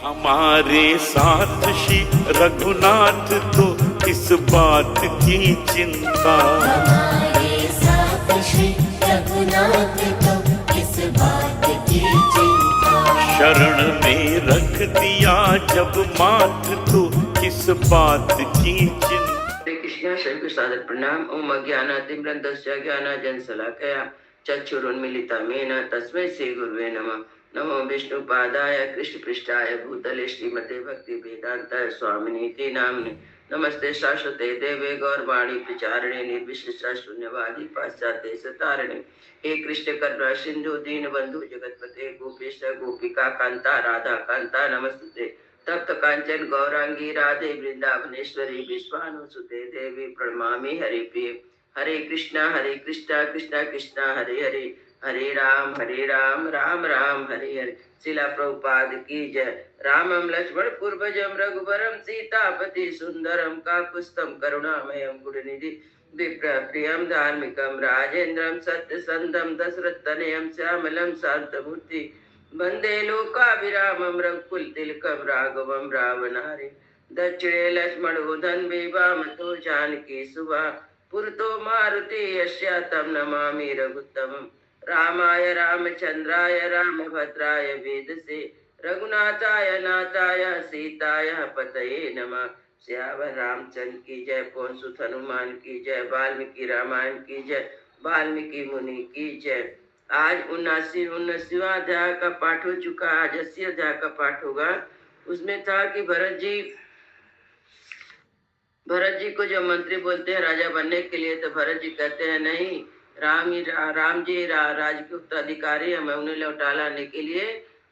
हमारे साथ श्री रघुनाथ तो किस बात की चिंता, हमारे साथ श्री रघुनाथ तो किस बात की चिंता। शरण में रख दिया जब माथ तो किस बात की चिंता। हरे कृष्णा शंकर सादर प्रणाम। ओम अज्ञानातिम्रन्तस्य ज्ञानाञ्जनशलाकया चक्षुरुन्मीलितं येन तस्मै श्री गुरुवे नमः। नमो विष्णुपादाय कृष्णपृष्ठाय भूतले श्रीमते भक्ति वेदांत स्वामिनीति नाम्ने। नमस्ते शाश्वते देवे गौरवाणी प्रचारिणे निर्विशेष शून्यवादी पाश्चात्य सतारिणे। हे कृष्ण करुणा सिंधु दीनबंधु जगतपते गोपेश गोपिका कांता राधा कांता नमस्ते। तप्त कांचन गौरांगी राधे वृंदावनेश्वरी विश्वानुसुते देवी प्रणमामि हरिप्रिये। हरे कृष्णा कृष्णा कृष्णा हरे हरे, हरे राम राम राम हरे हरे। शिला प्रभुपाद की जय। रामं लक्ष्मण पूर्वजं रघुवरं सीतापति सुंदरम काकुत्स्थं करुणामयं गुणनिधि विप्रियं धार्मिकं राजेन्द्रं सत्यसंधं दशरथतनयं श्यामलं शान्तमूर्ति वंदे लोकाभिरामं रघुकुलतिलकं राघवं रावणारे। दक्षिणे लक्ष्मणोधन वामतो जानकी सुभा पुरतो मारुति यस्य तं नमामि रघुत्तमम्। रामाय रामचंद्राय रामभद्राय वेदसे रघुनाथाय नाथाय सीताय पतये नमः। श्यावर रामचंद्र की जय, पवन सुत हनुमान की जय, वाल्मीकि रामायण की जय, वाल्मीकि मुनि की जय। आज 79वां अध्याय का पाठ हो चुका। आज 80 अध्याय का पाठ होगा। उसमें था कि भरत जी को जब मंत्री बोलते हैं राजा बनने के लिए, तो भरत जी कहते हैं नहीं, राम जी राज के उत्तराधिकारी है, मैं उन्हें लौटा लाने के लिए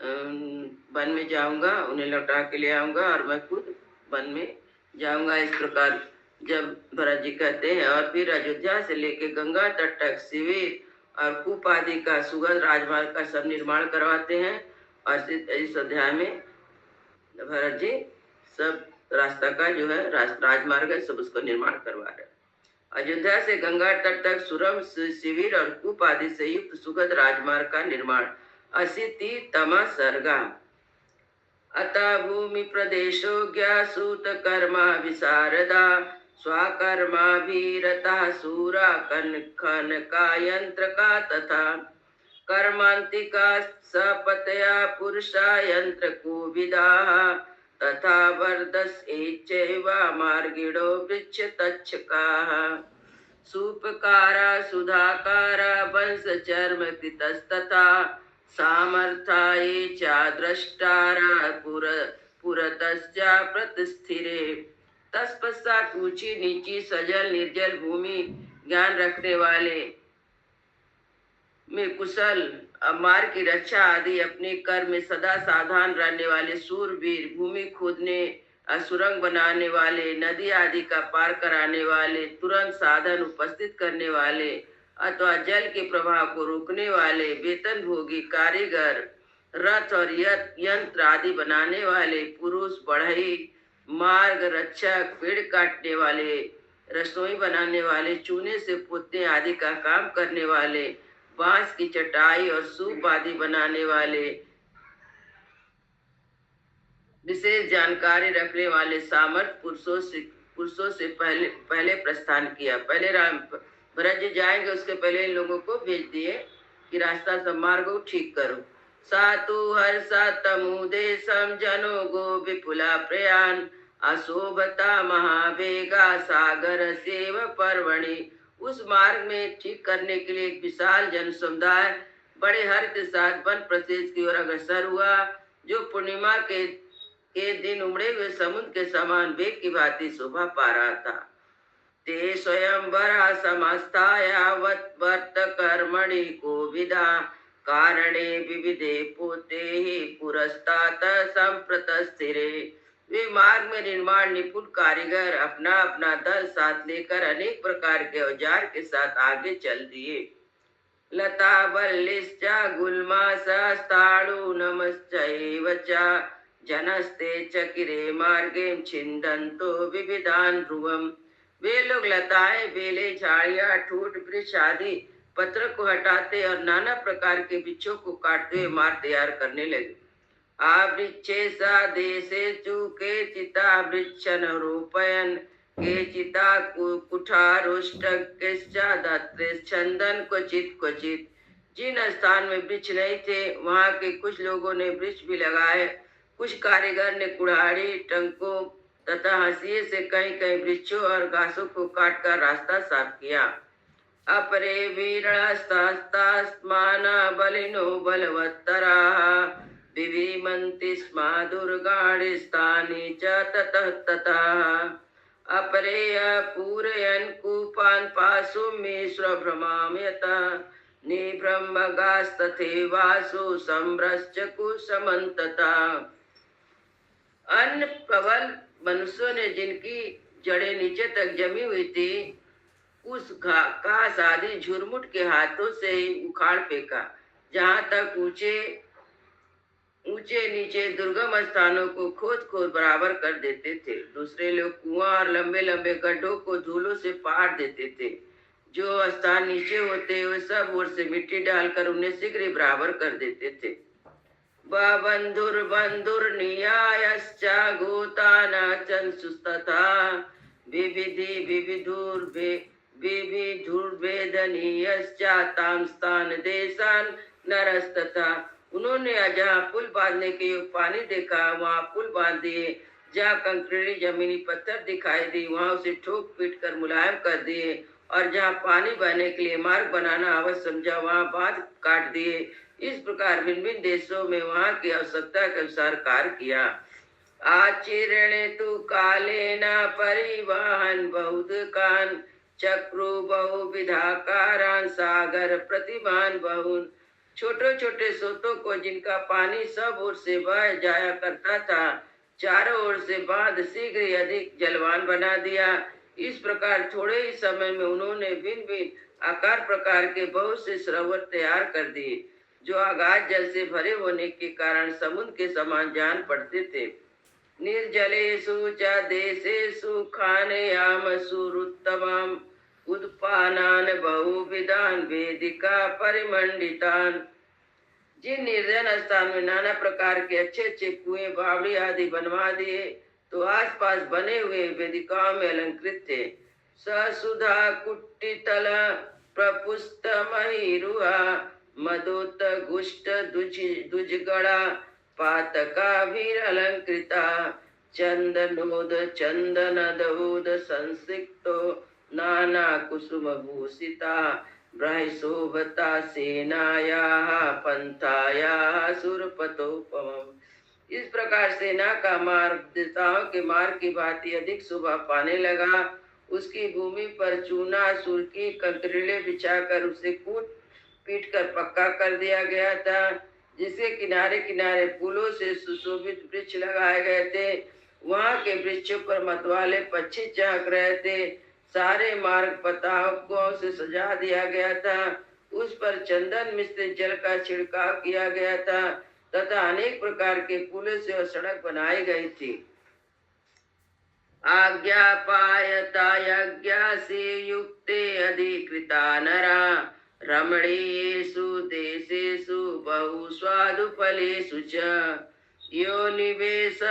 वन में जाऊंगा, उन्हें लौटा के ले आऊंगा और मैं खुद वन में जाऊंगा। इस प्रकार जब भरत जी कहते हैं, और फिर अयोध्या से लेके गंगा तट तक शिविर और कूप आदि का सुगंध राजमार्ग का सब निर्माण करवाते हैं। और इस अध्याय में भरत जी सब रास्ता का जो है राजमार्ग है सब उसको निर्माण करवा रहे हैं। अयोध्या से गंगा तट तक सुरम शिविर और कूप आदि से युक्त सुगंध राजमार्ग का निर्माण। 80तमा सर्गा। अतः भूमि प्रदेशो ज्ञासूत कर्मा विशारदा स्वाकर्माभिरता सूरा कन का यंत्र का तथा कर्मांतिका सपतया पुरुषा यंत्र को विदा तथा वर्धस एचैवा मार्गिणो वृक्ष तच्छकाः सूपकारा सुधाकारा वंश चर्म कृतस्तथा सामर्थाये च द्रष्टारा पुरतश्च प्रतिस्थिरे। तत्पश्चात ऊंची नीची सजल निर्जल भूमि ज्ञान रखने वाले में कुशल, मार्ग की रक्षा आदि अपने कर्म में सदा सावधान रहने वाले सूरवीर, भूमि खोदने सुरंग बनाने वाले, नदी आदि का पार कराने वाले, तुरंत साधन उपस्थित करने वाले अथवा जल के प्रवाह को रोकने वाले, वेतन भोगी कारीगर, रथ और यंत्र आदि बनाने वाले, पुरुष बढ़ई, मार्ग रक्षक, पेड़ काटने वाले, रसोई बनाने वाले, चूने से पोतने आदि का काम करने वाले, बांस की चटाई और सूप आदि बनाने वाले, विशेष जानकारी रखने वाले सामर्थ पुरुषों से पहले प्रस्थान किया। पहले भरत जी जाएंगे, उसके पहले इन लोगों को भेज दिए कि रास्ता सब मार्ग ठीक करो। सातु हर्षा तमुदेशम जनो गो विपुला प्रयाण अशोभता महावेगा सागर सेव पर्वणि। उस मार्ग में ठीक करने के लिए एक विशाल जन समुदाय बड़े हर्ष के साथ वन प्रदेश की ओर अग्रसर हुआ, जो पूर्णिमा के दिन उमड़े हुए समुद्र के समान वेग की भांति शोभा पा रहा था। ते स्वयंवरा समस्ताया वर्त कर्मणि को विदा कारणे विविधे पोते ही पुरस्तात संप्रत स्थिरे। वे मार्ग में निर्माण निपुण कारीगर अपना अपना दल साथ लेकर अनेक प्रकार के औजार के साथ आगे चल दिए। लता बल्लिश्चा गुल्मासास्ताळु नमश्चैव च जनस्ते चकिरे मार्गे छिन्दन्तो विविधान ध्रुवम। वे लोग लताएं, बेले, झाड़ियां, ठूठ, वृक्ष आदि पत्र को हटाते और नाना प्रकार के वृक्षों को काटते हुए मार्ग तैयार करने लगे। आवृक्षे सा देशेषु केचिता वृक्षनरोपयन् केचिता कुठारोष्टकेश्चादात्रेश्चन्दन क्वचित क्वचित। जिन स्थान में वृक्ष नहीं थे वहां के कुछ लोगों ने वृक्ष भी लगाए, कुछ कारीगर ने कुल्हाड़ी टंकों तथा हंसिए से कहीं कहीं वृक्षों और घासों को काटकर रास्ता साफ किया। अपरे वीरस्तास्तास्मान बलिनो बलवत्तराः विविमन्ति स्म दुर्गाणि स्थानि च ततः ततः। अपरे पूरयन् कूपान् पाशुमेश्वरभ्रमां यतः निभ्रमगास्तथैवासु सम्भ्रश्च कुसमन्ततः। अन्य प्रबल मनुष्यों ने जिनकी जड़ें नीचे तक जमी हुई थी उस घास आदि झुरमुट के हाथों से ही उखाड़ फेंका। जहाँ तक ऊंचे ऊंचे नीचे दुर्गम स्थानों को खोद खोद बराबर कर देते थे। दूसरे लोग कुआं और लंबे लंबे गड्ढों को धूलों से फाड़ देते थे। जो स्थान नीचे होते वे सब ओर से मिट्टी डालकर उन्हें शीघ्र ही बराबर कर देते थे। बंधुर्नियायश्चा गोतानाचंसुस्तथा विविधि विविधुर्वेदनीयश्चा तां स्थान देशान नरस्तथा। उन्होंने जहाँ पुल बांधने के योग पानी देखा वहाँ पुल बांध दिए, जहाँ कंकरीली जमीनी पत्थर दिखाई दी वहाँ उसे ठोक पीट कर मुलायम कर दिए, और जहाँ पानी बहने के लिए मार्ग बनाना आवश्यक समझा वहाँ बांध काट दिए। इस प्रकार भिन्न भिन्न देशों में वहाँ की आवश्यकता के अनुसार कार्य किया। आचीर्णे तु कालेन परिवहन बहुधकान चक्रु बहुविधाकारान सागर प्रतिमान बहुन। छोटे छोटे स्रोतों को जिनका पानी सब ओर से बह जाया करता था चारों ओर से बांध शीघ्र ही अधिक जलवान बना दिया। इस प्रकार थोड़े ही समय में उन्होंने भिन्न भिन्न आकार प्रकार के बहुत से सरोवर तैयार कर दिए जो आगाध जल से भरे होने के कारण समुद्र के समान जान पड़ते थे। निर्जलेषु च देशेषु खानयामसु रुत्तमाम् उद्पानान बहुविधान वेदिका परिमंडितान। जिन निर्जन स्थान में नाना प्रकार के अच्छे अच्छे कुएं बावड़ी आदि बनवा दिए तो आसपास बने हुए वेदिकाओं में अलंकृत थे। ससुधा कुट्टितल प्रपुष्ट महिरुहा मदोत गुष्ट दुजगड़ा पातकाभिरलंकृता चंदनोद चंदनदोद संसिक्तो नाना कुसुम भूषिता ब्रह्मशोभता सेनायाः पंथायाः सुरपतोपमम्। इस प्रकार सेना का मार्ग देवताओं के मार्ग की भांति अधिक शोभा पाने लगा। उसकी भूमि पर चूना सुर्खी कंकरीले बिछाकर उसे कूट पीट कर पक्का कर दिया गया था, जिसके किनारे किनारे फूलों से सुशोभित वृक्ष लगाए गए थे। वहाँ के वृक्षों पर मतवाले पक्षी चहक रहे थे। सारे मार्ग पताकों से सजा दिया गया था। उस पर चंदन मिश्रित जल का छिड़काव किया गया था तथा अनेक प्रकार के फूलों से सड़क बनाई गई थी। आज्ञा पायता यज्ञा से युक्ते अधिकृता नरा रमणीयेषु देशेषु बहु स्वादु फलेषु च यो निवेश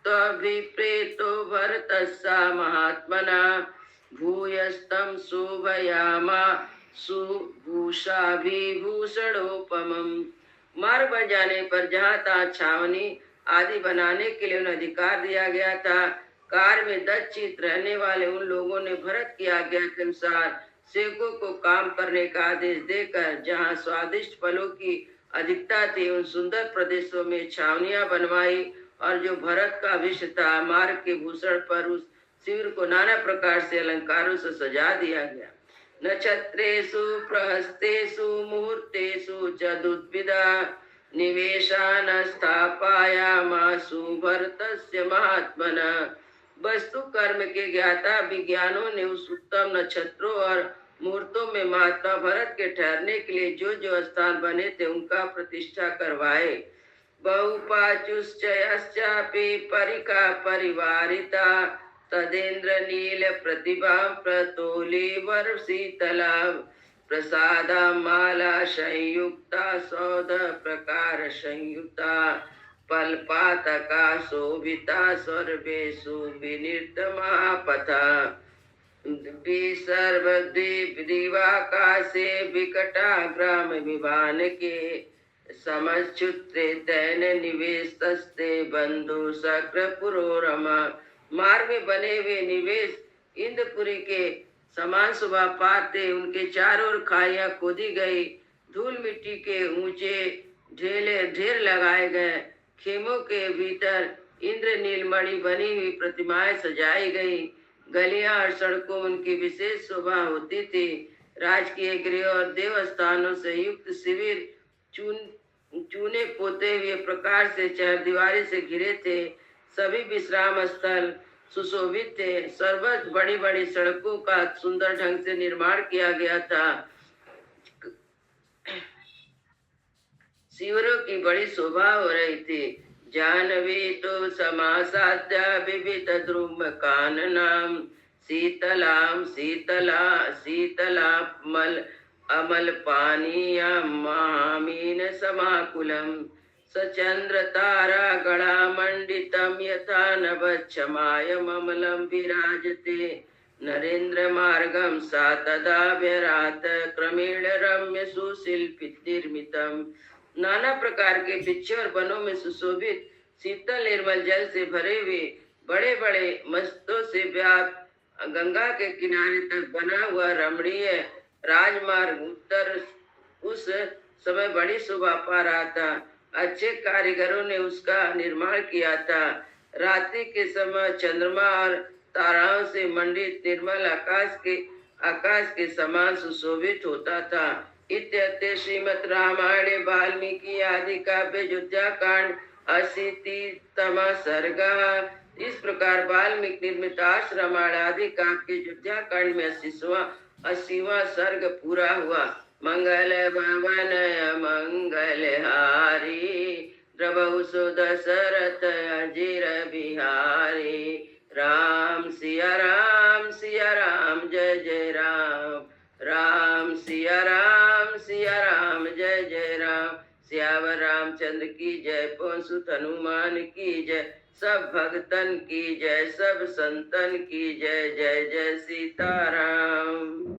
त्वभिप्रेतो भरतस्सा महात्मना भूयस्तं शोभयामा सुभूषाभिभूषणोपमम्। मार्ग बन जाने पर जहाँ तहाँ छावनी आदि बनाने के लिए उन्हें अधिकार दिया गया था। कार में दक्षित रहने वाले उन लोगों ने भरत की आज्ञा के अनुसार सेवकों को काम करने का आदेश देकर जहाँ स्वादिष्ट फलों की अधिकता थी उन सुंदर प्रदेशों में छावनियां बनवाई, और जो भरत का विषय था मार्ग के भूषण पर उस शिविर को नाना प्रकार से अलंकारों से सजा दिया गया। नक्षत्रेषु प्रहस्तेषु मुहूर्तेषु च दुद्विधा निवेशान स्थापयामासु भरतस्य महात्मना। वस्तु कर्म के ज्ञाता विज्ञानों ने उस उत्तम नक्षत्रों और मुहूर्तों में महात्मा भरत के ठहरने के लिए जो जो स्थान बने थे उनका प्रतिष्ठा करवाए। बहुपाचुश्चयश्चापि परिका परिवारिता तदेन्द्र नील प्रतिभा प्रतोली वर्षीतला। प्रसादा माला संयुक्ता सौद प्रकार संयुक्ता पलपातका शोभिता सर्वेषु विनिर्त महापथा सर्वदिवाकाशे विकटाग्राम विमान के समच्छुत्रे तैन निवेशस्ते बंधु शक्र पुरोरमा। मार्ग में बने हुए निवेश इंद्रपुरी के समान शोभा पाते उनके चारों ओर खाइयां खोदी गई, धूल मिट्टी के ऊंचे ढेर लगाए गए, खेमों के भीतर इंद्र नीलमणि बनी हुई प्रतिमाएं सजाई गई, गलियां और सड़कों उनकी विशेष शोभा होती थी। राजकीय गृह और देवस्थानों से युक्त शिविर चूने पोते हुए प्रकार से चहरदीवारी से घिरे थे। सभी विश्राम स्थल सुशोभित थे। सर्वत्र बड़ी बड़ी सड़कों का सुंदर ढंग से निर्माण किया गया था। शिविरों की बड़ी शोभा हो रही थी। जानवी तो समासाद्य विविध द्रुम काननाम शीतलाम शीतला मल अमल पानीया महामीन समाकुलम सचंद्र तारा गणा मंडितम यथा नभच्छमाय ममलम विराजते नरेंद्र मार्गम सा तदा व्यरात क्रमेण रम्य सुशिल्पित निर्मितम। नाना प्रकार के वृक्ष और वनों में सुशोभित शीतल निर्मल जल से भरे हुए बड़े बड़े मस्तों से व्याप्त गंगा के किनारे तक बना हुआ रमणीय राजमार्ग उत्तर उस समय बड़ी शोभा पा रहा था। अच्छे कारीगरों ने उसका निर्माण किया था। रात्रि के समय चंद्रमा और ताराओं से मंडित निर्मल आकाश के समान सुशोभित होता था। इत्यते श्रीमद् रामायणे वाल्मीकि आदि काव्य अयोध्या कांड 80तम सर्ग। इस प्रकार वाल्मीकि निर्मित रामायण आदि काव्य के अयोध्या कांड में 80वां सर्ग पूरा हुआ। मंगल भवन मंगल हारी द्रवहु सुदशरथ अजिर बिहारी राम सिया राम जय जय राम राम सिया राम जय जय राम। सियावर रामचंद्र की जय, पवन सुत हनुमान की जय, सब भक्तन की जय, सब संतन की जय। जय जय सीताराम।